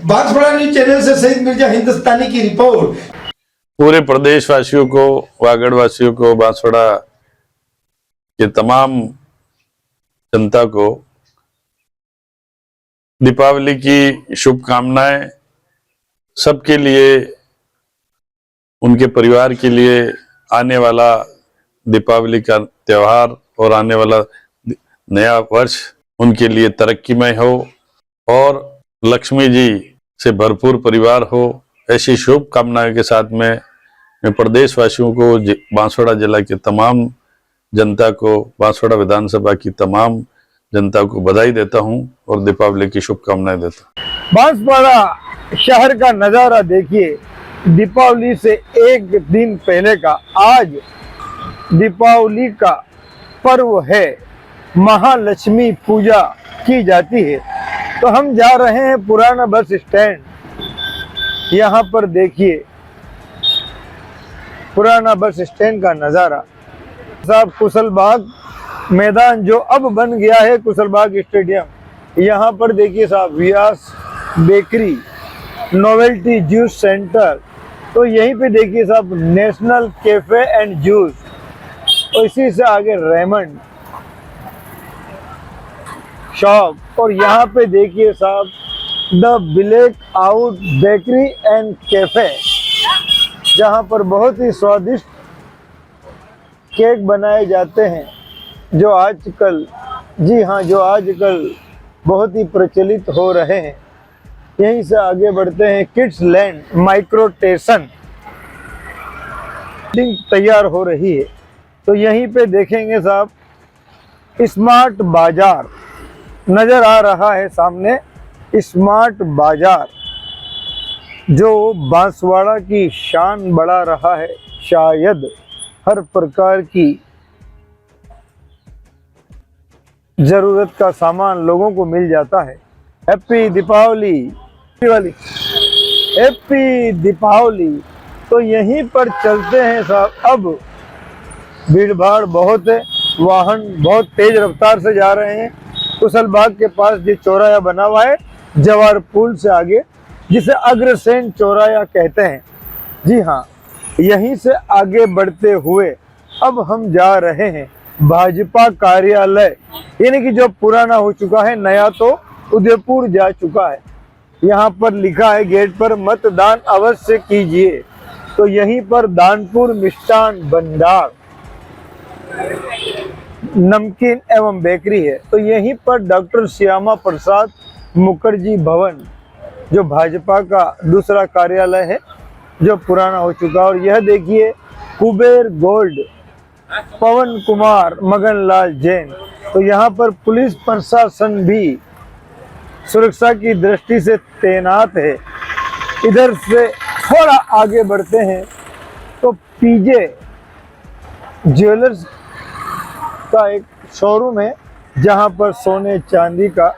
Banswara news channel से सईद मिर्जा हिंदुस्तानी की report. पूरे प्रदेश वासियों को, वागड़ वासियों को, बांसवाड़ा के तमाम जनता को दीपावली की शुभकामनाएं। सबके लिए, उनके परिवार के लिए आने वाला दीपावली का त्योहार और आने वाला नया वर्ष उनके लिए तरक्कीमय हो और लक्ष्मी जी से भरपूर परिवार हो, ऐसी शुभकामनाओं के साथ मैं प्रदेशवासियों को, बांसवाड़ा जिला के तमाम जनता को, बांसवाड़ा विधानसभा की तमाम जनता को बधाई देता हूं और दीपावली की शुभकामनाएं देता हूं। बांसवाड़ा शहर का नज़ारा देखिए। दीपावली से एक दिन पहले का आज दीपावली का पर्व है, महालक्ष्मी पूजा की जाती है। तो हम जा रहे हैं पुराना बस स्टैंड। यहाँ पर देखिए पुराना बस स्टैंड का नज़ारा। साहब कुशलबाग मैदान जो अब बन गया है कुशलबाग स्टेडियम, यहाँ पर देखिए साहब व्यास बेकरी, नोवेल्टी जूस सेंटर, तो यहीं पे देखिए साहब नेशनल कैफे एंड जूस, और इसी से आगे रेमंड शॉप, और यहाँ पे देखिए साहब the black out bakery and cafe, जहाँ पर बहुत ही स्वादिष्ट केक बनाए जाते हैं जो आजकल, जी हाँ, जो आजकल बहुत ही प्रचलित हो रहे हैं। यहीं से आगे बढ़ते हैं किड्स लैंड माइक्रो स्टेशन तैयार हो रही है, तो यहीं पे देखेंगे साहब स्मार्ट बाजार नज़र आ रहा है सामने। स्मार्ट बाजार जो बांसवाड़ा की शान बढ़ा रहा है, शायद हर प्रकार की ज़रूरत का सामान लोगों को मिल जाता है। Happy Deepawali, happy Deepawali. तो यहीं पर चलते हैं साहब। अब भीड़ भाड़ बहुत है, वाहन बहुत तेज रफ्तार से जा रहे हैं। कुशलबाग के पास जो चौराया बना हुआ है जवार पुल से आगे, जिसे अग्रसेन चौराया कहते हैं, जी हाँ, यहीं से आगे बढ़ते हुए अब हम जा रहे हैं भाजपा कार्यालय, यानी कि जो पुराना हो चुका है, नया तो उदयपुर जा चुका है। यहाँ पर लिखा है गेट पर मतदान अवश्य कीजिए। तो यहीं पर दानपुर मिष्ठान भंडार, नमकीन एवं बेकरी है। तो यहीं पर डॉक्टर श्यामा प्रसाद मुखर्जी भवन, जो भाजपा का दूसरा कार्यालय है, जो पुराना हो चुका है। और यह देखिए कुबेर गोल्ड, पवन कुमार मगनलाल जैन। तो यहाँ पर पुलिस प्रशासन भी सुरक्षा की दृष्टि से तैनात है। इधर से थोड़ा आगे बढ़ते हैं तो पीजे ज्वेलर्स का एक शोरूम है, जहाँ पर सोने चांदी का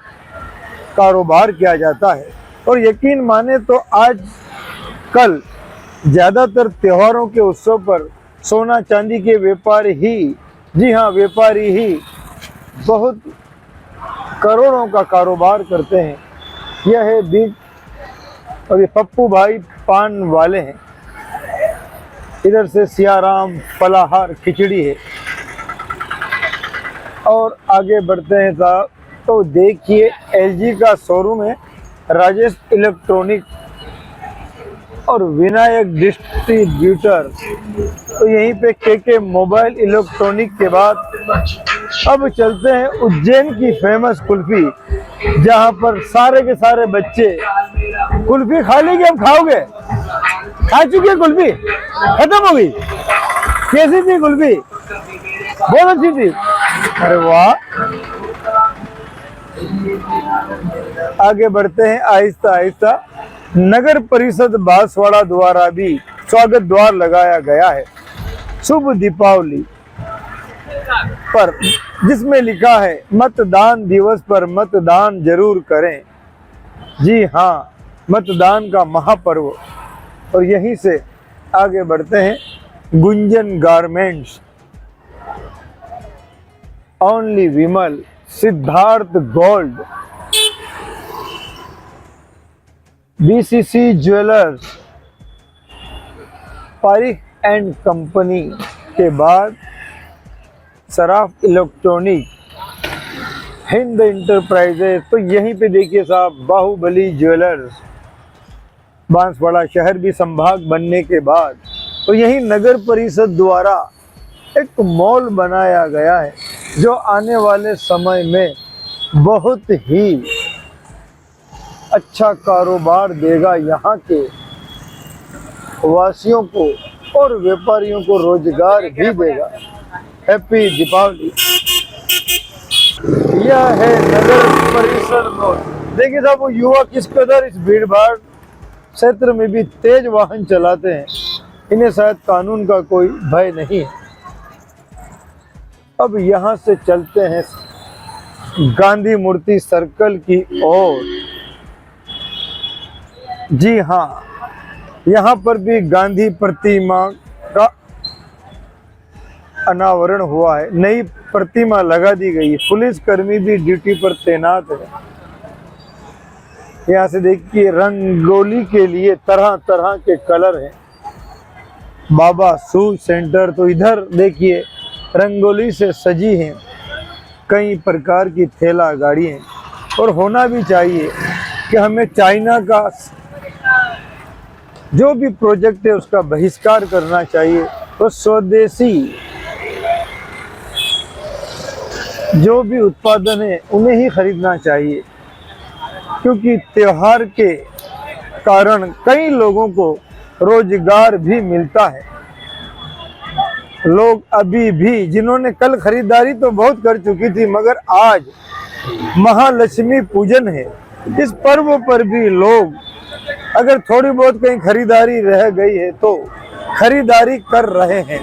कारोबार किया जाता है। और यकीन माने तो आज कल ज़्यादातर त्योहारों के उत्सव पर सोना चांदी के व्यापारी ही, जी हाँ, व्यापारी ही बहुत करोड़ों का कारोबार करते हैं। यह है बिग, और ये पप्पू भाई पान वाले हैं। इधर से सियाराम फलाहार खिचड़ी है। और आगे बढ़ते हैं साहब तो देखिए एलजी का शोरूम है, राजेश इलेक्ट्रॉनिक और विनायक डिस्ट्रीब्यूटर। तो यहीं पे के मोबाइल इलेक्ट्रॉनिक के बाद अब चलते हैं उज्जैन की फेमस कुल्फी, जहां पर सारे के सारे बच्चे कुल्फी खा ली। अब खाओगे? खा चुके कुल्फी, खत्म हो गई। कैसी थी कुल्फी? बहुत अच्छी थी। अरे वाह। आगे बढ़ते हैं आहिस्ता आहिस्ता। नगर परिषद बांसवाड़ा द्वारा भी स्वागत द्वार लगाया गया है शुभ दीपावली पर, जिसमें लिखा है मतदान दिवस पर मतदान जरूर करें। जी हाँ, मतदान का महापर्व। और यहीं से आगे बढ़ते हैं Gunjan garments, only Vimal, Siddharth gold, BCC jewellers, Parik and company के बाद सराफ इलेक्ट्रॉनिक, हिंद इंटरप्राइजेज। तो यहीं पे देखिए साहब बाहुबली ज्वेलर्स, बांसवाड़ा शहर भी संभाग बनने के बाद तो यही नगर परिषद द्वारा एक मॉल बनाया गया है जो आने वाले समय में बहुत ही अच्छा कारोबार देगा, यहाँ के वासियों को और व्यापारियों को रोजगार भी देगा। हैप्पी दीपावली। यह है नगर परिषद मॉल। देखिए साहब वो युवा किस कदर इस भीड़ भाड़ क्षेत्र में भी तेज वाहन चलाते हैं, इन्हें शायद कानून का कोई भय नहीं है। अब यहाँ से चलते हैं गांधी मूर्ति सर्कल की ओर। जी हाँ, यहाँ पर भी गांधी प्रतिमा का अनावरण हुआ है, नई प्रतिमा लगा दी गई है, पुलिस कर्मी भी ड्यूटी पर तैनात है। यहाँ से देखिए रंगोली के लिए तरह तरह के कलर हैं। बाबा शूज सेंटर, तो इधर देखिए रंगोली से सजी हैं कई प्रकार की ठेला गाड़ी हैं। और होना भी चाहिए कि हमें चाइना का जो भी प्रोजेक्ट है उसका बहिष्कार करना चाहिए, तो स्वदेशी जो भी उत्पादन है उन्हें ही खरीदना चाहिए, क्योंकि त्योहार के कारण कई लोगों को रोजगार भी मिलता है। लोग अभी भी जिन्होंने कल खरीदारी तो बहुत कर चुकी थी, मगर आज महालक्ष्मी पूजन है, इस पर्व पर भी लोग अगर थोड़ी बहुत कहीं खरीदारी रह गई है तो खरीदारी कर रहे हैं।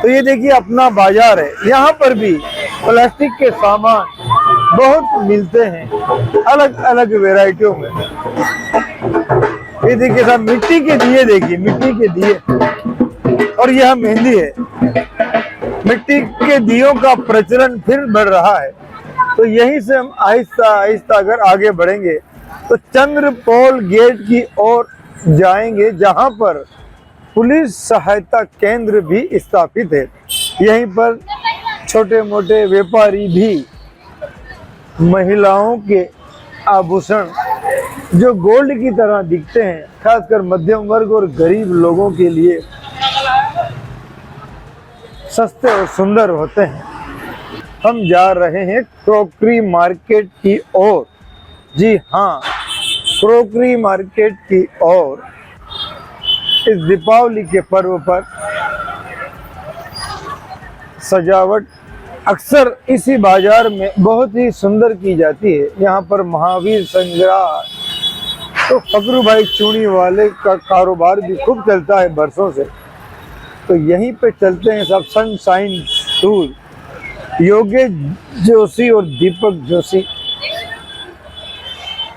तो ये देखिए अपना बाजार है, यहाँ पर भी प्लास्टिक के सामान बहुत मिलते हैं अलग अलग वैरायटियों में। ये देखिए साहब मिट्टी के दिए, देखिए मिट्टी के दिए, और यह मेहंदी है। मिट्टी के दियों का प्रचलन फिर बढ़ रहा है। तो यहीं से हम आहिस्ता आहिस्ता अगर आगे बढ़ेंगे तो चंद्रपोल गेट की ओर जाएंगे, जहां पर पुलिस सहायता केंद्र भी स्थापित है। यहीं पर छोटे मोटे व्यापारी भी महिलाओं के आभूषण जो गोल्ड की तरह दिखते हैं, खासकर मध्यम वर्ग और गरीब लोगों के लिए सस्ते और सुंदर होते हैं। हम जा रहे हैं क्रोकरी मार्केट की ओर। जी हाँ, क्रोकरी मार्केट की ओर इस दीपावली के पर्व पर सजावट अक्सर इसी बाजार में बहुत ही सुंदर की जाती है। यहाँ पर महावीर संग्रह, तो फकरू भाई चूड़ी वाले का कारोबार भी खूब चलता है बरसों से। तो यहीं पे चलते हैं सब सनशाइन टूर। योगेश जोशी और दीपक जोशी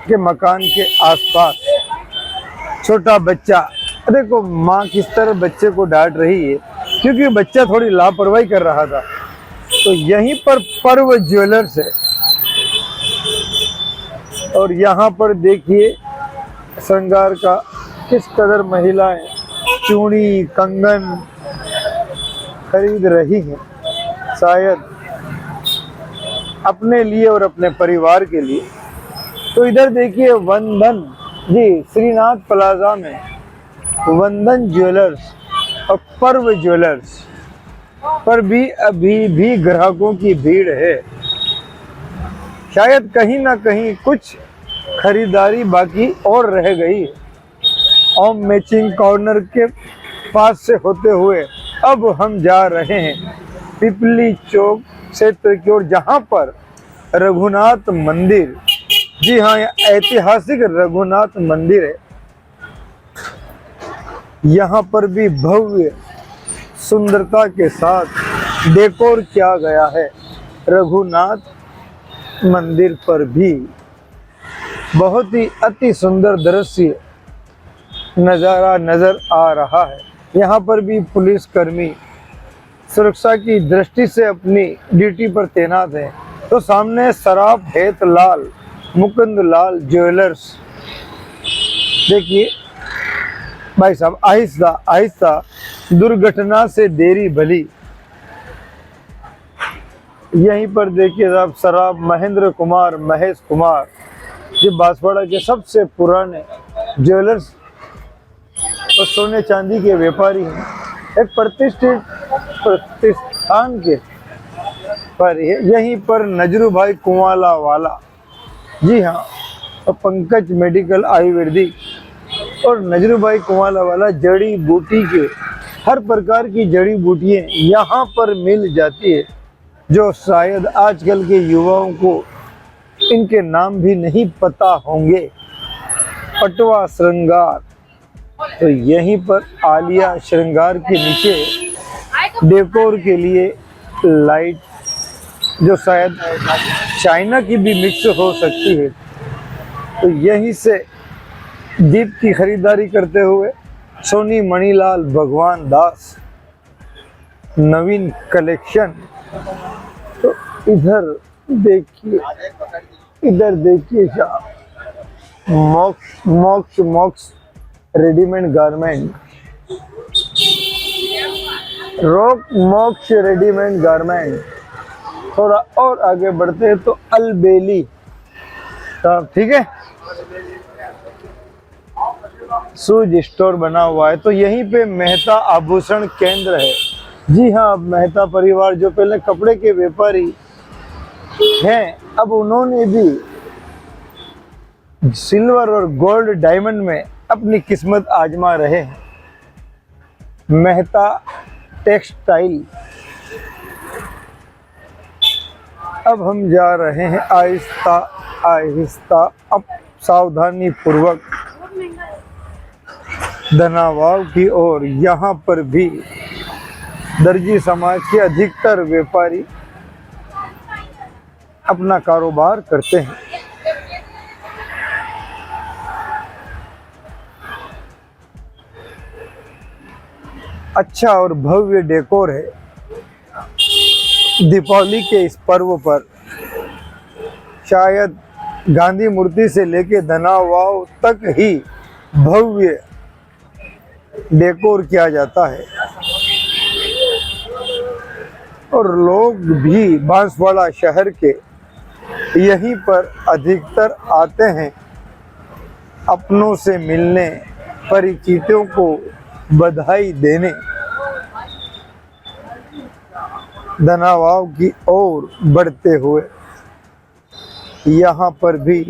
के मकान के आसपास छोटा बच्चा, देखो माँ किस तरह बच्चे को डांट रही है क्योंकि बच्चा थोड़ी लापरवाही कर रहा था। तो यहीं पर पर्व ज्वेलर्स है और यहाँ पर देखिए श्रृंगार का किस कदर महिलाएं चूड़ी कंगन खरीद रही हैं, शायद अपने लिए और अपने परिवार के लिए। तो इधर देखिए वंदन जी, श्रीनाथ प्लाजा में वंदन ज्वेलर्स और पर्व ज्वेलर्स पर भी अभी भी ग्राहकों की भीड़ है। शायद कहीं ना कहीं कुछ खरीदारी बाकी और रह गई। ओम मैचिंग कॉर्नर के पास से होते हुए अब हम जा रहे हैं पिपली चौक क्षेत्र की ओर, जहाँ पर रघुनाथ मंदिर, जी हाँ ऐतिहासिक रघुनाथ मंदिर है। यहाँ पर भी भव्य सुंदरता के साथ डेकोर किया गया है। रघुनाथ मंदिर पर भी बहुत ही अति सुंदर दृश्य नज़ारा नजर आ रहा है। यहाँ पर भी पुलिसकर्मी सुरक्षा की दृष्टि से अपनी ड्यूटी पर तैनात हैं। तो सामने सराफ हेतलाल मुकुंद लाल ज्वेलर्स देखिए भाई साहब, आहिस्ता आहिस्ता, दुर्घटना से देरी भली। यहीं पर देखिए साहब, सराफ महेंद्र कुमार, महेश कुमार, जो बांसवाड़ा के सबसे पुराने ज्वेलर्स और सोने चांदी के व्यापारी हैं, एक प्रतिष्ठित प्रतिष्ठान के पर यहीं पर नजरू भाई कुंवाला वाला, जी हाँ, और पंकज मेडिकल आयुर्वेदिक और नजरू भाई कुंवाला वाला जड़ी बूटी के हर प्रकार की जड़ी बूटियाँ यहाँ पर मिल जाती है, जो शायद आजकल के युवाओं को इनके नाम भी नहीं पता होंगे। पटवा श्रृंगार, तो यहीं पर आलिया श्रृंगार के नीचे डेकोर के लिए लाइट, जो शायद चाइना की भी मिक्स हो सकती है, तो यहीं से दीप की खरीदारी करते हुए सोनी मणिलाल भगवान दास नवीन कलेक्शन। तो इधर देखिए, इधर देखिए मॉक्स मॉक्स मॉक्स readymade garment, rock मॉक्स readymade garment. थोड़ा और आगे बढ़ते हैं तो अलबेली, ठीक है, शूज स्टोर बना हुआ है। तो यहीं पे मेहता आभूषण केंद्र है। जी हाँ, मेहता परिवार जो पहले कपड़े के व्यापारी हैं, अब उन्होंने भी सिल्वर और गोल्ड डायमंड में अपनी किस्मत आजमा रहे हैं। मेहता टेक्सटाइल। अब हम जा रहे हैं आहिस्ता आहिस्ता, अब सावधानी पूर्वक धनावाव की ओर। यहाँ पर भी दर्जी समाज के अधिकतर व्यापारी अपना कारोबार करते हैं। अच्छा और भव्य डेकोर है। दीपावली के इस पर्व पर शायद गांधी मूर्ति से लेके धनावाव तक ही भव्य डेकोर किया जाता है, और लोग भी बांसवाड़ा शहर के यहीं पर अधिकतर आते हैं अपनों से मिलने, परिचितों को बधाई देने। धनावाव की ओर बढ़ते हुए यहाँ पर भी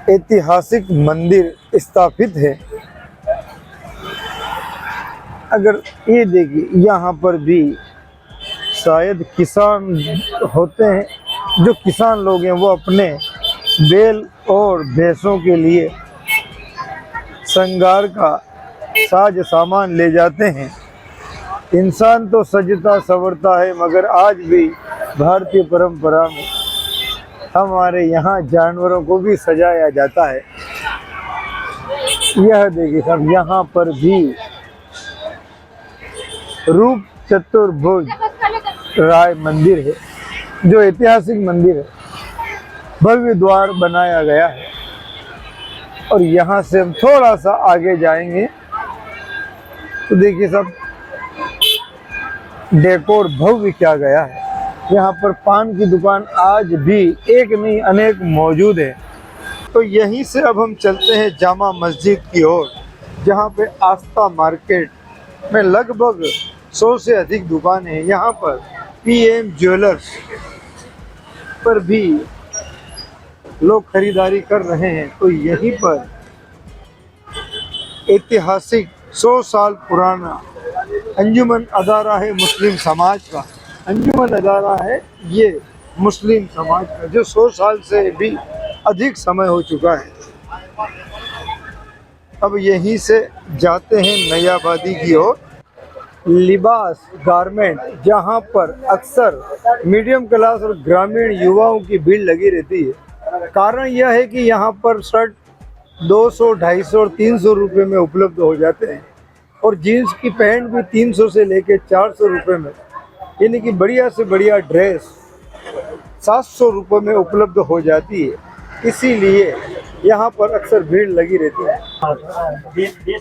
ऐतिहासिक मंदिर स्थापित है। अगर ये देखिए, यहाँ पर भी शायद किसान होते हैं, जो किसान लोग हैं वो अपने बैल और भैंसों के लिए श्रृंगार का साज सामान ले जाते हैं। इंसान तो सजता संवरता है, मगर आज भी भारतीय परंपरा में हमारे यहाँ जानवरों को भी सजाया जाता है। यह देखिए सब, यहाँ पर भी रूप चतुर्भुज राय मंदिर है, जो ऐतिहासिक मंदिर है। भव्य द्वार बनाया गया है, और यहाँ से हम थोड़ा सा आगे जाएंगे तो देखिए सब डेकोर भव्य किया गया है। यहाँ पर पान की दुकान आज भी एक नहीं अनेक मौजूद है। तो यहीं से अब हम चलते हैं जामा मस्जिद की ओर, जहाँ पे आस्था मार्केट में लगभग 100 से अधिक दुकानें हैं। यहाँ पर पीएम ज्वेलर्स पर भी लोग खरीदारी कर रहे हैं। तो यहीं पर ऐतिहासिक 100 साल पुराना अंजुमन अदारा है मुस्लिम समाज का। अंजुमन अदारा है ये मुस्लिम समाज का, जो 100 साल से भी अधिक समय हो चुका है। अब यहीं से जाते हैं नयाबादी की ओर, लिबास गारमेंट, जहां पर अक्सर मीडियम क्लास और ग्रामीण युवाओं की भीड़ लगी रहती है। कारण यह है कि यहाँ पर शर्ट 200, 250 और 300 रुपये में उपलब्ध हो जाते हैं, और जीन्स की पैंट भी 300 से लेकर 400 रुपये में। यानी कि बढ़िया से बढ़िया ड्रेस 700 रुपये में उपलब्ध हो जाती है, इसीलिए यहाँ पर अक्सर भीड़ लगी रहती है,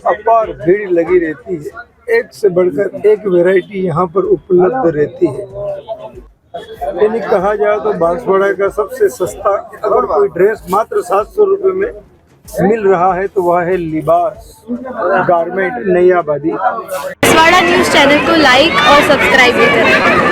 अपार भीड़ लगी रहती है। एक से बढ़कर एक वैरायटी यहाँ पर उपलब्ध रहती है। यानी कहा जाए तो बांसवाड़ा का सबसे सस्ता अगर कोई ड्रेस मात्र 700 रुपये में मिल रहा है तो वह है लिबास गारमेंट नई आबादी। बांसवाड़ा न्यूज़ चैनल को लाइक और सब्सक्राइब भी करें।